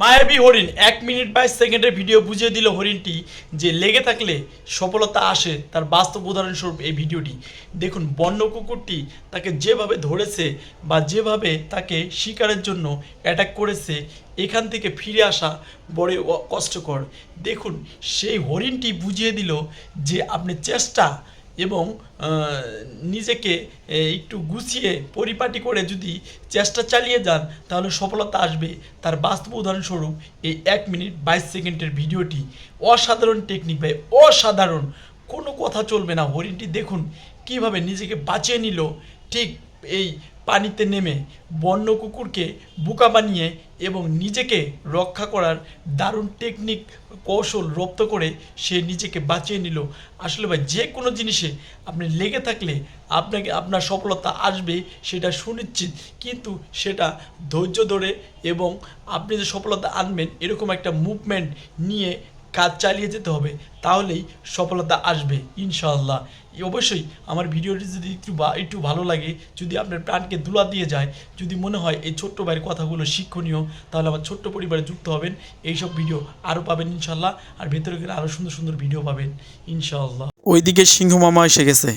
মায়াবী হরিণ 1 মিনিট 22 সেকেন্ডের ভিডিও বুঝিয়ে দিল হরিণটি যে লেগে থাকলে সফলতা আসে। তার বাস্তব উদাহরণস্বরূপ এই ভিডিওটি দেখুন। বন্য কুকুরটি তাকে যেভাবে ধরেছে বা যেভাবে তাকে শিকারের জন্য অ্যাটাক করেছে, এখান থেকে ফিরে আসা বড় কষ্টকর। দেখুন, সেই হরিণটি বুঝিয়ে দিল যে আপনি চেষ্টা এবং নিজেকে একটু গুছিয়ে পরিপাটি করে যদি চেষ্টা চালিয়ে যান তাহলে সফলতা আসবে। তার বাস্তব উদাহরণস্বরূপ এই 1 মিনিট 22 সেকেন্ডের ভিডিওটি। অসাধারণ টেকনিক ভাই, অসাধারণ, কোনো কথা চলবে না। হরিণটি দেখুন কিভাবে নিজেকে বাঁচিয়ে নিল, ঠিক এই পানিতে নেমে বন্য কুকুরকে বোকা বানিয়ে এবং নিজেকে রক্ষা করার দারুণ টেকনিক কৌশল রপ্ত করে সে নিজেকে বাঁচিয়ে নিল। আসলে ভাই, যে কোনো জিনিসে আপনি লেগে থাকলে আপনার সফলতা আসবে, সেটা সুনিশ্চিত। কিন্তু সেটা ধৈর্য ধরে এবং আপনি যে সফলতা আনবেন এরকম একটা মুভমেন্ট নিয়ে কাজ চালিয়ে যেতে হবে, তাহলেই সফলতা আসবে ইনশাআল্লাহ। অবশ্যই আমার ভিডিওটি যদি একটু ভালো লাগে, যদি আপনার প্রাণকে দুলা দিয়ে যায়, যদি মনে হয় এই ছোট্ট ভাইয়ের কথাগুলো শিক্ষণীয়, তাহলে আমার ছোট্ট পরিবারে যুক্ত হবেন। এইসব ভিডিও আরও পাবেন ইনশাআল্লাহ। আর ভেতরে গেলে আরও সুন্দর সুন্দর ভিডিও পাবেন ইনশাআল্লাহ। ওইদিকে সিংহ মামা এসে গেছে।